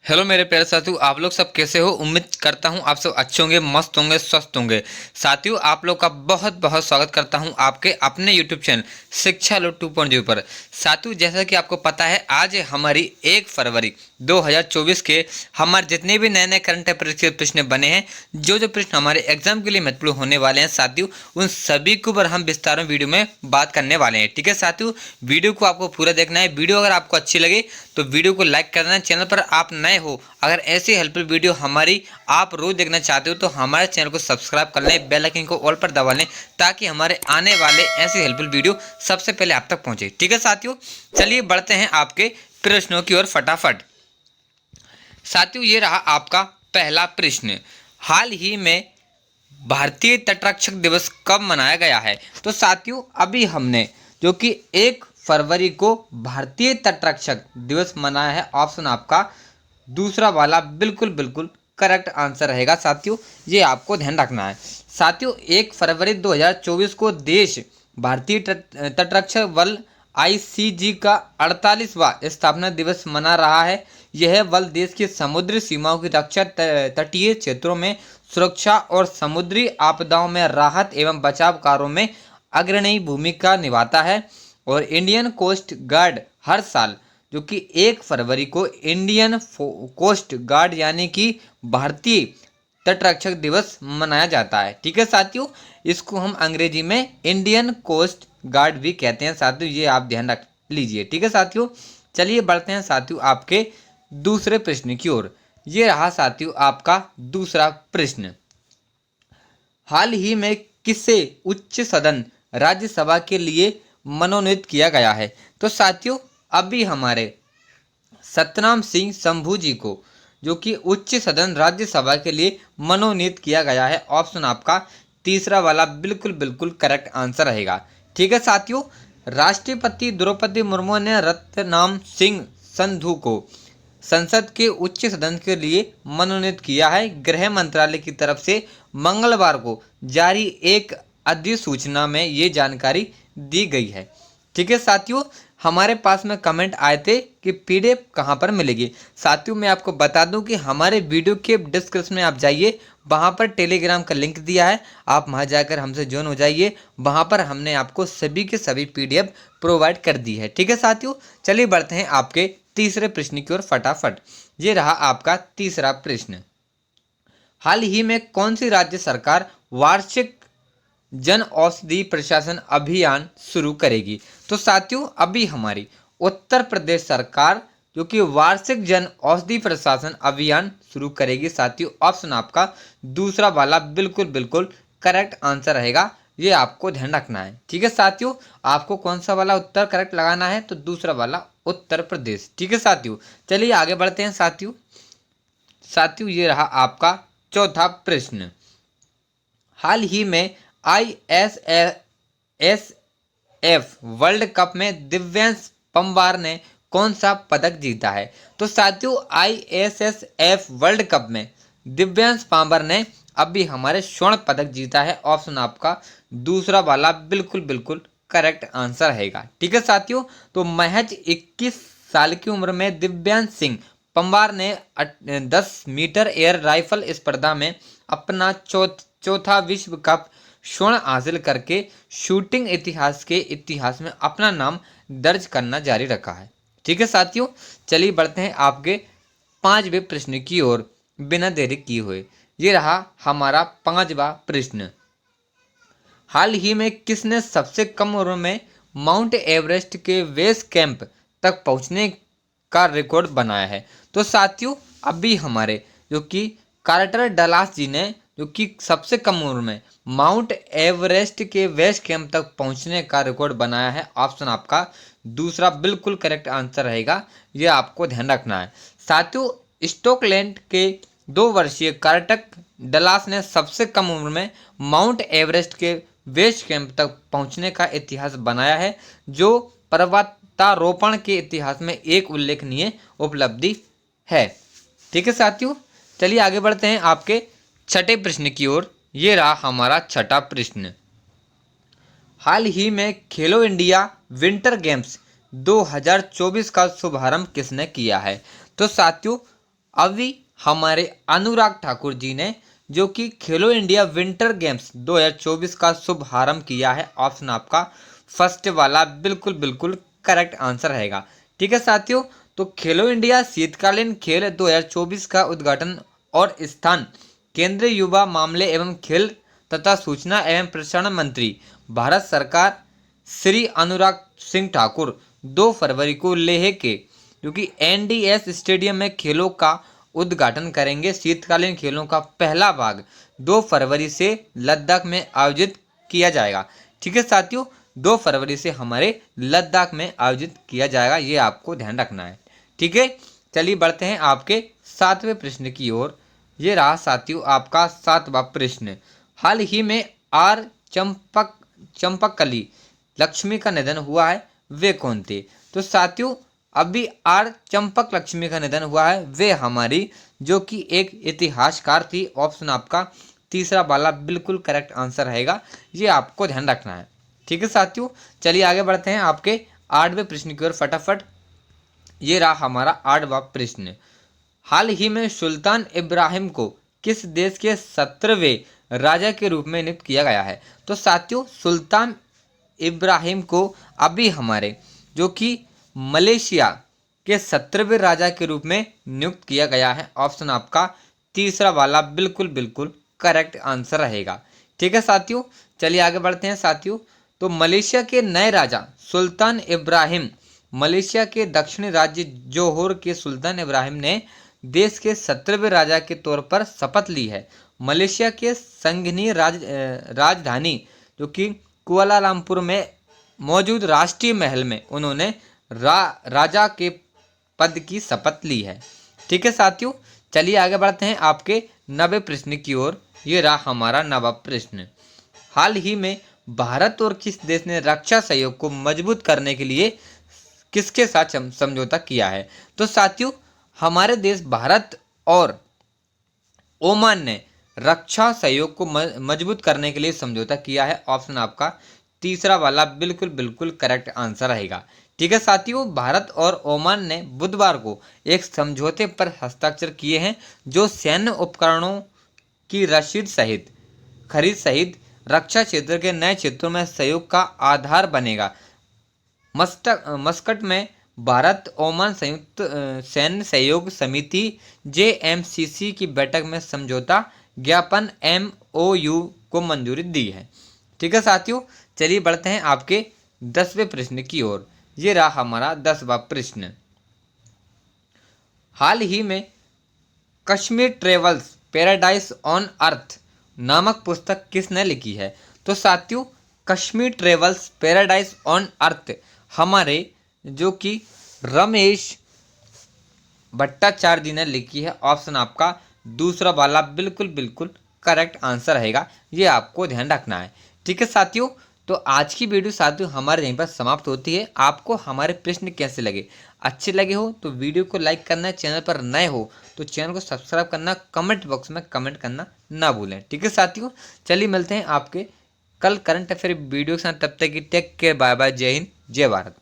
Hello मेरे प्यारे साथियों, आप लोग सब कैसे हो। उम्मीद करता हूँ आप सब अच्छे होंगे, मस्त होंगे, स्वस्थ होंगे। साथियों, आप लोग का बहुत बहुत स्वागत करता हूँ आपके अपने यूट्यूब चैनल शिक्षा लो 2.0 पर। साथियों, जैसा कि आपको पता है, आज है हमारी 1 फरवरी 2024 के हमारे जितने भी नए नए करंट अफेयर के प्रश्न बने हैं, जो जो प्रश्न हमारे एग्जाम के लिए महत्वपूर्ण होने वाले हैं साथियों, उन सभी के ऊपर हम विस्तार में वीडियो में बात करने वाले हैं। ठीक है साथियों, वीडियो को आपको पूरा देखना है। वीडियो अगर आपको अच्छी लगे तो वीडियो को लाइक कर देना। चैनल पर आप नए हो, अगर ऐसी हेल्पफुल वीडियो हमारी आप रोज देखना चाहते हो तो हमारे चैनल को सब्सक्राइब कर लें, बेल आइकन को ऑल पर दबा लें, ताकि हमारे आने वाले ऐसी हेल्पफुल वीडियो सबसे पहले आप तक पहुंचे। ठीक है साथियों, चलिए बढ़ते हैं आपके प्रश्नों की ओर फटाफट। साथियों, ये रहा आपका पहला प्रश्न। हाल ही में भारतीय तटरक्षक दिवस कब मनाया गया है? तो साथियों, अभी हमने जो कि 1 फरवरी को भारतीय तटरक्षक दिवस मनाया है। ऑप्शन आपका दूसरा वाला बिल्कुल बिल्कुल करेक्ट आंसर रहेगा। साथियों, ये आपको ध्यान रखना है। साथियों, 1 फरवरी 2024 को देश भारतीय तटरक्षक बल आईसीजी का 48वां स्थापना दिवस मना रहा है। यह बल देश की समुद्री सीमाओं की रक्षा, तटीय क्षेत्रों में सुरक्षा और समुद्री आपदाओं में राहत एवं बचाव कार्यों में अग्रणी भूमिका निभाता है। और इंडियन कोस्ट गार्ड हर साल जो कि 1 फरवरी को इंडियन कोस्ट गार्ड यानी कि भारतीय तटरक्षक दिवस मनाया जाता है। ठीक है साथियों, इसको हम अंग्रेजी में इंडियन कोस्ट गार्ड भी कहते हैं। साथियों, ये आप ध्यान रख लीजिए। ठीक है साथियों, चलिए बढ़ते हैं साथियों आपके दूसरे प्रश्न की ओर। ये रहा साथियों आपका दूसरा प्रश्न। हाल ही में किसे उच्च सदन राज्यसभा के लिए मनोनीत किया गया है? तो साथियों, अभी हमारे सतनाम सिंह संभू जी को जो कि उच्च सदन राज्यसभा के लिए मनोनीत किया गया है। ऑप्शन आपका तीसरा वाला बिल्कुल बिल्कुल करेक्ट आंसर रहेगा। ठीक है साथियों, राष्ट्रपति द्रौपदी मुर्मू ने रत्नाम सिंह संधू को संसद के उच्च सदन के लिए मनोनीत किया है। गृह मंत्रालय की तरफ से मंगलवार को जारी एक अधिसूचना में ये जानकारी दी गई है। ठीक है साथियों, हमारे पास में कमेंट आए थे कि पीडीएफ कहाँ पर मिलेगी। साथियों, मैं आपको बता दूं कि हमारे वीडियो के डिस्क्रिप्शन में आप जाइए, वहाँ पर टेलीग्राम का लिंक दिया है, आप वहाँ जाकर हमसे ज्वाइन हो जाइए। वहाँ पर हमने आपको सभी के सभी पीडीएफ प्रोवाइड कर दी है। ठीक है साथियों, चलिए बढ़ते हैं आपके तीसरे प्रश्न की ओर फटाफट। ये रहा आपका तीसरा प्रश्न। हाल ही में कौन सी राज्य सरकार वार्षिक जन औषधि प्रशासन अभियान शुरू करेगी? तो साथियों, अभी हमारी उत्तर प्रदेश सरकार जो कि वार्षिक जन औषधि प्रशासन अभियान शुरू करेगी। साथियों, ऑप्शन आपका दूसरा वाला बिल्कुल बिल्कुल करेक्ट आंसर रहेगा। ये आपको ध्यान रखना है। ठीक है साथियों, आपको कौन सा वाला उत्तर करेक्ट लगाना है? तो दूसरा वाला उत्तर प्रदेश। ठीक है साथियों, चलिए आगे बढ़ते हैं साथियों। साथियों, ये रहा आपका चौथा प्रश्न। हाल ही में ISSF वर्ल्ड कप में दिव्यांश पंवार ने कौन सा पदक जीता है? तो साथियों, ISSF वर्ल्ड कप में दिव्यांश पंवार ने अभी हमारे स्वर्ण पदक जीता है। ऑप्शन आपका दूसरा वाला बिल्कुल बिल्कुल करेक्ट आंसर रहेगा। ठीक है साथियों, तो महज 21 साल की उम्र में दिव्यांश सिंह पंवार ने 10 मीटर एयर राइफल स्पर्धा में अपना चौथा विश्व कप स्वर्ण हासिल करके शूटिंग इतिहास में अपना नाम दर्ज करना जारी रखा है। ठीक है साथियों, चलिए बढ़ते हैं आपके पांचवें प्रश्न की ओर बिना देरी किए हुए। ये रहा हमारा पांचवा प्रश्न। हाल ही में किसने सबसे कम उम्र में माउंट एवरेस्ट के बेस कैंप तक पहुंचने का रिकॉर्ड बनाया है? तो साथियों, अभी हमारे जो कि कार्टर डलास जी ने जो कि सबसे कम उम्र में माउंट एवरेस्ट के बेस कैंप तक पहुंचने का रिकॉर्ड बनाया है। ऑप्शन आपका दूसरा बिल्कुल करेक्ट आंसर रहेगा। यह आपको ध्यान रखना है। साथियों, स्टॉकलैंड के 2 वर्षीय कार्टर डलास ने सबसे कम उम्र में माउंट एवरेस्ट के बेस कैंप तक पहुंचने का इतिहास बनाया है, जो पर्वतारोहण के इतिहास में एक उल्लेखनीय उपलब्धि है। ठीक है साथियों, चलिए आगे बढ़ते हैं आपके छठे प्रश्न की ओर। ये रहा हमारा छठा प्रश्न। हाल ही में खेलो इंडिया विंटर गेम्स 2024 का शुभारंभ किसने किया है? तो साथियों, अभी हमारे अनुराग ठाकुर जी ने जो कि खेलो इंडिया विंटर गेम्स 2024 का शुभारंभ किया है। ऑप्शन आपका फर्स्ट वाला बिल्कुल बिल्कुल करेक्ट आंसर रहेगा। ठीक है साथियों, तो खेलो इंडिया शीतकालीन खेल 2024 का उद्घाटन और स्थान केंद्रीय युवा मामले एवं खेल तथा सूचना एवं प्रसारण मंत्री भारत सरकार श्री अनुराग सिंह ठाकुर 2 फरवरी को लेह के जो कि एनडीएस स्टेडियम में खेलों का उद्घाटन करेंगे। शीतकालीन खेलों का पहला भाग 2 फरवरी से लद्दाख में आयोजित किया जाएगा। ठीक है साथियों, 2 फरवरी से हमारे लद्दाख में आयोजित किया जाएगा, ये आपको ध्यान रखना है। ठीक है, चलिए बढ़ते हैं आपके 7वें प्रश्न की ओर। ये रहा साथियों आपका 7वां प्रश्न। हाल ही में आर चंपकली लक्ष्मी का निधन हुआ है, वे कौन थे? तो साथियों अभी आर चंपक लक्ष्मी का निधन हुआ है, वे हमारी जो कि एक इतिहासकार थी। ऑप्शन आपका तीसरा वाला बिल्कुल करेक्ट आंसर रहेगा, ये आपको ध्यान रखना है। ठीक है साथियों, चलिए आगे बढ़ते हैं आपके 8वें प्रश्न की ओर फटाफट। ये रहा हमारा 8वां प्रश्न। हाल ही में सुल्तान इब्राहिम को किस देश के 17वें राजा के रूप में नियुक्त किया गया है? तो साथियों सुल्तान इब्राहिम को अभी हमारे जो कि मलेशिया के 17वें राजा के रूप में नियुक्त किया गया है। ऑप्शन आपका तीसरा वाला बिल्कुल बिल्कुल करेक्ट आंसर रहेगा। ठीक है साथियों, चलिए आगे बढ़ते हैं साथियों। तो मलेशिया के नए राजा सुल्तान इब्राहिम मलेशिया के दक्षिणी राज्य जोहोर के सुल्तान इब्राहिम ने देश के 17वें राजा के तौर पर शपथ ली है। मलेशिया के संघीय राजधानी जो कि कुआलालंपुर में मौजूद राष्ट्रीय महल में उन्होंने राजा के पद की शपथ ली है। ठीक है साथियों, चलिए आगे बढ़ते हैं आपके 9वें प्रश्न की ओर। ये रहा हमारा 9वां प्रश्न। हाल ही में भारत और किस देश ने रक्षा सहयोग को मजबूत करने के लिए किसके साथ समझौता किया है? तो साथियों हमारे देश भारत और ओमान ने रक्षा सहयोग को मजबूत करने के लिए समझौता किया है। ऑप्शन आपका तीसरा वाला बिल्कुल बिल्कुल करेक्ट आंसर रहेगा। ठीक है साथियों, भारत और ओमान ने बुधवार को एक समझौते पर हस्ताक्षर किए हैं जो सैन्य उपकरणों की खरीद सहित रक्षा क्षेत्र के नए क्षेत्रों में सहयोग का आधार बनेगा। मस्कट में भारत ओमान संयुक्त सैन्य सहयोग समिति JMCC की बैठक में समझौता ज्ञापन MOU को मंजूरी दी है। ठीक है साथियों, चलिए बढ़ते हैं आपके 10वें प्रश्न की ओर। ये रहा हमारा 10वां प्रश्न। हाल ही में Kashmir travels paradise on earth नामक पुस्तक किसने लिखी है? तो साथियों Kashmir travels paradise on earth हमारे जो कि रमेश भट्टाचार्य जी ने लिखी है। ऑप्शन आपका दूसरा वाला बिल्कुल बिल्कुल करेक्ट आंसर रहेगा, ये आपको ध्यान रखना है। ठीक है साथियों, तो आज की वीडियो साथियों हमारे यहीं पर समाप्त होती है। आपको हमारे प्रश्न कैसे लगे? अच्छे लगे हो तो वीडियो को लाइक करना, चैनल पर नए हो तो चैनल को सब्सक्राइब करना, कमेंट बॉक्स में कमेंट करना ना भूलें। ठीक है साथियों, चलिए मिलते हैं आपके कल करंट अफेयर वीडियो के साथ। तब तक की टेक केयर, बाय बाय, जय हिंद जय भारत।